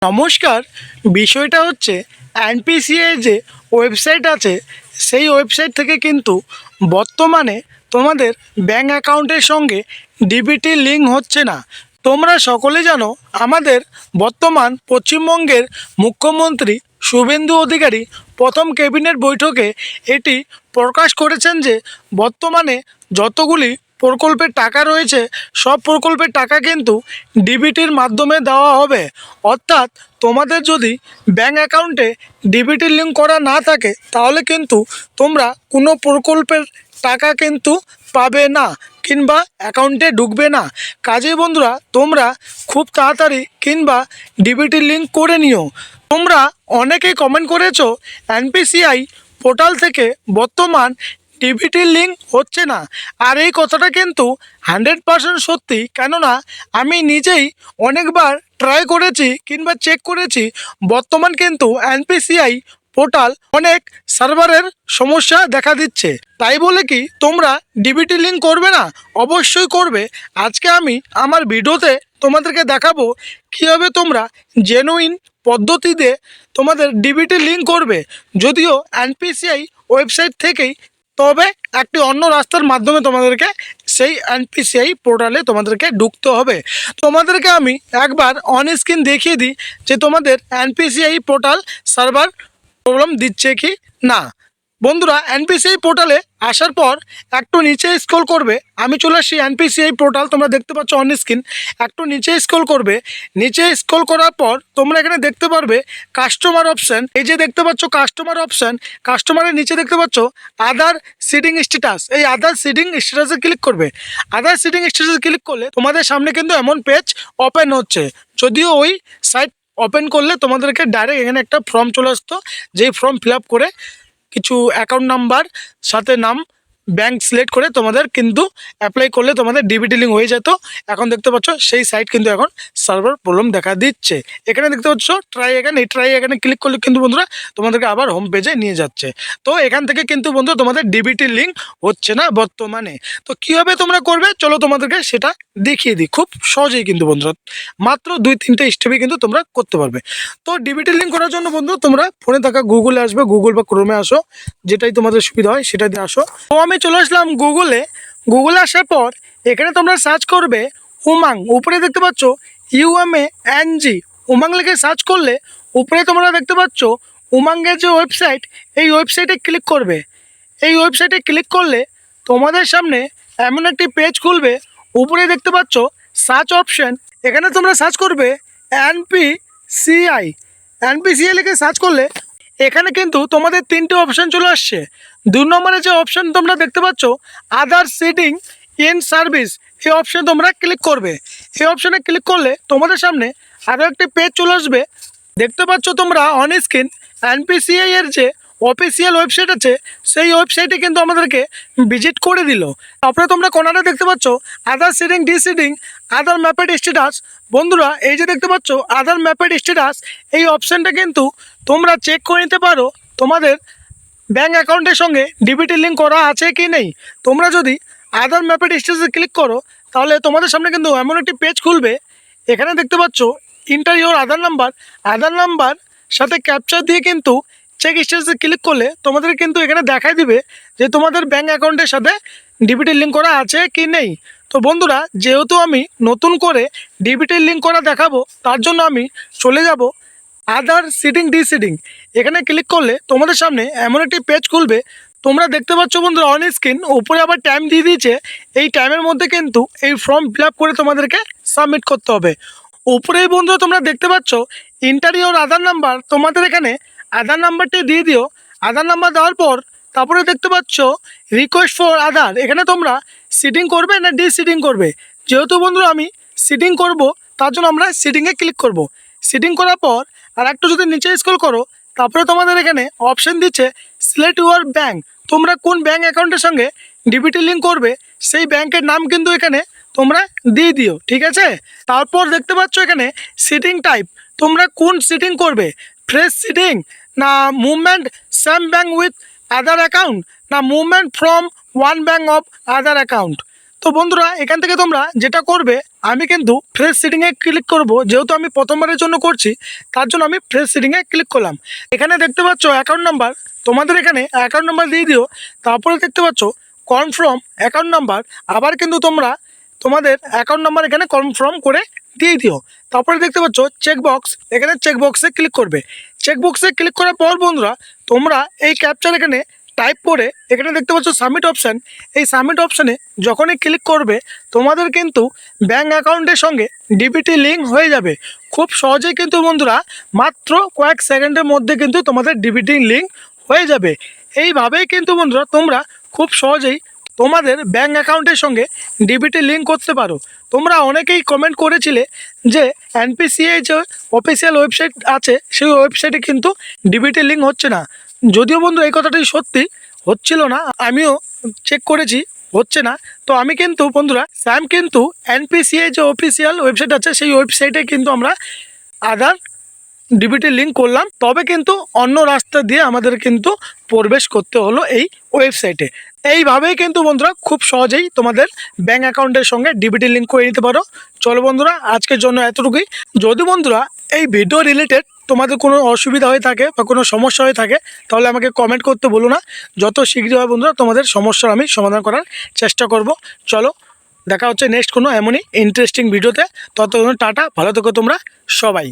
নমস্কার। বিষয়টা হচ্ছে এনপিসিআই যে ওয়েবসাইট আছে সেই ওয়েবসাইট থেকে কিন্তু বর্তমানে তোমাদের ব্যাঙ্ক অ্যাকাউন্টের সঙ্গে ডিবিটি লিঙ্ক হচ্ছে না। তোমরা সকলে জানো আমাদের বর্তমান পশ্চিমবঙ্গের মুখ্যমন্ত্রী শুভেন্দু অধিকারী প্রথম ক্যাবিনেট বৈঠকে এটি প্রকাশ করেছেন যে বর্তমানে যতগুলি প্রকল্পের টাকা রয়েছে সব প্রকল্পের টাকা কিন্তু ডিবিটির মাধ্যমে দেওয়া হবে। অর্থাৎ তোমাদের যদি ব্যাঙ্ক অ্যাকাউন্টে ডিবিটি লিঙ্ক করা না থাকে তাহলে কিন্তু তোমরা কোনো প্রকল্পের টাকা কিন্তু পাবে না কিংবা অ্যাকাউন্টে ঢুকবে না। কাজেই বন্ধুরা তোমরা খুব তাড়াতাড়ি কিংবা ডিবিটি লিঙ্ক করে নিও। তোমরা অনেকেই কমেন্ট করেছো এনপিসিআই পোর্টাল থেকে বর্তমান ডিবিটি লিঙ্ক হচ্ছে না, আর এই কথাটা কিন্তু 100% সত্যি। কেননা আমি নিজেই অনেকবার ট্রাই করেছি কিংবা চেক করেছি, বর্তমান কিন্তু এনপিসিআই পোর্টাল অনেক সার্ভারের সমস্যা দেখা দিচ্ছে। তাই বলে কি তোমরা ডিবিটি লিঙ্ক করবে না? অবশ্যই করবে। আজকে আমি আমার ভিডিওতে তোমাদেরকে দেখাবো কীভাবে তোমরা জেনুইন পদ্ধতিতে তোমাদের ডিবিটি লিঙ্ক করবে, যদিও এনপিসিআই ওয়েবসাইট থেকেই, তবে একটি অন্য রাস্তার মাধ্যমে তোমাদেরকে সেই এনপিসিআই পোর্টালে তোমাদেরকে ঢুকতে হবে। তোমাদেরকে আমি একবার অন স্ক্রিন দেখিয়ে দিই যে তোমাদের এনপিসিআই পোর্টাল সার্ভার প্রবলেম দিচ্ছে কি না। বন্ধুরা এনপিসিআই পোর্টালে আসার পর একটু নিচে স্ক্রল করবে, আমি চলে আসি এনপিসিআই পোর্টাল, তোমরা দেখতে পাচ্ছ অন স্ক্রিন। একটু নিচে স্ক্রল করবে, নিচে স্ক্রল করার পর তোমরা এখানে দেখতে পারবে কাস্টমার অপশান। এই যে দেখতে পাচ্ছ কাস্টমার অপশান, কাস্টমারের নিচে দেখতে পাচ্ছ আদার সিডিং স্ট্যাটাস। এই আদার সিডিং স্ট্যাটাসে ক্লিক করবে। আদার সিডিং স্ট্যাটাসে ক্লিক করলে তোমাদের সামনে কিন্তু এমন পেজ ওপেন হচ্ছে। যদিও ওই সাইট ওপেন করলে তোমাদেরকে ডাইরেক্ট এখানে একটা ফর্ম চলে আসতো, যেই ফর্ম ফিল আপ করে কিছু অ্যাকাউন্ট নাম্বার সাথে নাম ব্যাংক সিলেক্ট করে তোমাদের কিন্তু অ্যাপ্লাই করলে তোমাদের ডিবিটি লিঙ্ক হয়ে যেত। এখন দেখতে পাচ্ছ সেই সাইট কিন্তু এখন সার্ভার প্রবলেম দেখা দিচ্ছে। এখানে দেখতে পাচ্ছ ট্রাই এখানে, এই ট্রাই এখানে ক্লিক করলে কিন্তু বন্ধুরা তোমাদেরকে আবার হোম পেজে নিয়ে যাচ্ছে। তো এখান থেকে কিন্তু বন্ধু তোমাদের ডিবিটি লিঙ্ক হচ্ছে না বর্তমানে। তো কীভাবে তোমরা করবে চলো তোমাদেরকে সেটা দেখিয়ে দিই। খুব সহজেই কিন্তু বন্ধুরা মাত্র 2-3টে স্টেপে কিন্তু তোমরা করতে পারবে। তো ডিবিটি লিঙ্ক করার জন্য বন্ধু তোমরা ফোনে থাকা গুগলে আসবে, গুগল বা ক্রোমে আসো, যেটাই তোমাদের সুবিধা হয় সেটা দিয়ে আসো। তো আমি চলে আসলাম গুগলে। গুগলে আসার পর এখানে তোমরা সার্চ করবে উমাং। উপরে দেখতে পাচ্ছ UMANG, উমাং লিখে সার্চ করলে উপরে তোমরা দেখতে পাচ্ছ উমাংয়ের যে ওয়েবসাইট, এই ওয়েবসাইটে ক্লিক করবে। এই ওয়েবসাইটে ক্লিক করলে তোমাদের সামনে এমন একটি পেজ খুলবে। উপরে দেখতে পাচ্ছ সার্চ অপশান, এখানে তোমরা সার্চ করবে এনপিসিআই। এনপিসিআই লিখে সার্চ করলে এখানে কিন্তু তোমাদের 3টে অপশান চলে আসছে। 2 নম্বরে যে অপশান তোমরা দেখতে পাচ্ছ আদার সিডিং ইন সার্ভিস, এই অপশানে তোমরা ক্লিক করবে। এই অপশানে ক্লিক করলে তোমাদের সামনে আরও একটি পেজ চলে আসবে। দেখতে পাচ্ছ তোমরা অন স্ক্রিন এনপিসিআই এর যে অফিসিয়াল ওয়েবসাইট আছে সেই ওয়েবসাইটে কিন্তু আমাদেরকে ভিজিট করে দিল। তারপরে তোমরা কোনারে দেখতে পাচ্ছ আদার সিডিং ডিসিডিং আদার ম্যাপেড স্ট্যাটাস। বন্ধুরা এই যে দেখতে পাচ্ছ আদার ম্যাপেড স্ট্যাটাস, এই অপশানটা কিন্তু তোমরা চেক করে নিতে পারো তোমাদের ব্যাঙ্ক অ্যাকাউন্টের সঙ্গে ডিবিটি লিঙ্ক করা আছে কি নেই। তোমরা যদি আদার ম্যাপেড স্ট্যাটাসে ক্লিক করো তাহলে তোমাদের সামনে কিন্তু এমন একটি পেজ খুলবে। এখানে দেখতে পাচ্ছ inter your Aadhaar number, Aadhaar number সাথে ক্যাপচার দিয়ে কিন্তু চেক স্ট্যাটাসে ক্লিক করলে তোমাদের কিন্তু এখানে দেখাই দিবে যে তোমাদের ব্যাঙ্ক অ্যাকাউন্টের সাথে ডিবিটি লিঙ্ক করা আছে কি নেই। তো বন্ধুরা যেহেতু আমি নতুন করে ডিবিটি লিঙ্ক করা দেখাবো তার জন্য আমি চলে যাব আদার সিডিং ডিসিডিং। এখানে ক্লিক করলে তোমাদের সামনে এমন একটি পেজ খুলবে। তোমরা দেখতে পাচ্ছ বন্ধুরা অন স্ক্রিন উপরে আবার টাইম দিয়ে দিয়েছে। এই টাইমের মধ্যে কিন্তু এই ফর্ম ফিল আপ করে তোমাদেরকে সাবমিট করতে হবে। উপরেই বন্ধুরা তোমরা দেখতে পাচ্ছ ইন্টার ইওর আধার নাম্বার, তোমাদের এখানে আধার নাম্বারটি দিয়ে দিও। আধার নাম্বার দেওয়ার পর তারপরে দেখতে পাচ্ছ রিকোয়েস্ট ফর আধার, এখানে তোমরা সিডিং করবে না ডিসিডিং করবে। যেহেতু বন্ধুরা আমি সিডিং করব তার জন্য আমরা সিডিংয়ে ক্লিক করব। সিডিং করার পর আর একটু যদি নিচে স্ক্রল করো তারপরে তোমাদের এখানে অপশান দিচ্ছে সিলেক্ট ইউর ব্যাঙ্ক। তোমরা কোন ব্যাঙ্ক অ্যাকাউন্টের সঙ্গে ডিবিটি লিঙ্ক করবে সেই ব্যাংকের নাম কিন্তু এখানে তোমরা দিয়ে দিও, ঠিক আছে। তারপর দেখতে পাচ্ছ এখানে সিডিং টাইপ, তোমরা কোন সিডিং করবে, ফ্রেশ সিডিং না movement same bank with other account না movement from one bank of other account. তো বন্ধুরা এখান থেকে তোমরা যেটা করবে, আমি কিন্তু ফ্রেশ সিটিংয়ে ক্লিক করব। যেহেতু আমি প্রথমবারের জন্য করছি, তার জন্য আমি ফ্রেশ সিটিংয়ে ক্লিক করলাম। এখানে দেখতে পাচ্ছ অ্যাকাউন্ট নাম্বার, তোমাদের এখানে অ্যাকাউন্ট নাম্বার দিয়ে দিও। তারপরে দেখতে পাচ্ছ কনফার্ম অ্যাকাউন্ট নাম্বার, আবার কিন্তু তোমরা তোমাদের অ্যাকাউন্ট নাম্বার এখানে কনফার্ম করে দিয়ে দিও। তারপরে দেখতে পাচ্ছ চেকবক্স, এখানে চেকবক্সে ক্লিক করবে। চেকবক্সে ক্লিক করার পর বন্ধুরা তোমরা এই ক্যাপচার এখানে টাইপ করে এখানে দেখতে পাচ্ছ সাবমিট অপশান, এই সাবমিট অপশানে যখনই ক্লিক করবে তোমাদের কিন্তু ব্যাঙ্ক অ্যাকাউন্টের সঙ্গে ডিবিটি লিঙ্ক হয়ে যাবে। খুব সহজেই কিন্তু বন্ধুরা মাত্র কয়েক সেকেন্ডের মধ্যে কিন্তু তোমাদের ডিবিটি লিঙ্ক হয়ে যাবে। এইভাবেই কিন্তু বন্ধুরা তোমরা খুব সহজেই তোমাদের ব্যাঙ্ক অ্যাকাউন্টের সঙ্গে ডিবিটি লিঙ্ক করতে পারো। তোমরা অনেকেই কমেন্ট করেছিলে যে এনপিসিআই যে অফিসিয়াল ওয়েবসাইট আছে সেই ওয়েবসাইটে কিন্তু ডিবিটি লিঙ্ক হচ্ছে না। যদিও বন্ধু এই কথাটি সত্যি, হচ্ছিল না, আমিও চেক করেছি, হচ্ছে না। তো আমি কিন্তু বন্ধুরা স্যাম কিন্তু এনপিসিআই যে অফিসিয়াল ওয়েবসাইট আছে সেই ওয়েবসাইটে কিন্তু আমরা আধার ডিবিটি লিঙ্ক করলাম, তবে কিন্তু অন্য রাস্তা দিয়ে আমাদের কিন্তু প্রবেশ করতে হলো এই ওয়েবসাইটে। এইভাবেই কিন্তু বন্ধুরা খুব সহজেই তোমাদের ব্যাঙ্ক অ্যাকাউন্টের সঙ্গে ডিবিটি লিঙ্ক করে নিতে পারো। চলো বন্ধুরা আজকের জন্য এতটুকুই। যদি বন্ধুরা এই ভিডিও রিলেটেড তোমাদের কোনো অসুবিধা হয়ে থাকে বা কোনো সমস্যা হয়ে থাকে তাহলে আমাকে কমেন্ট করতে বলো না। যত শীঘ্রই হয় বন্ধুরা তোমাদের সমস্যার আমি সমাধান করার চেষ্টা করব। চলো দেখা হচ্ছে নেক্সট কোনো এমনই ইন্টারেস্টিং ভিডিওতে। ততক্ষণ টাটা, ভালো থেকো তোমরা সবাই।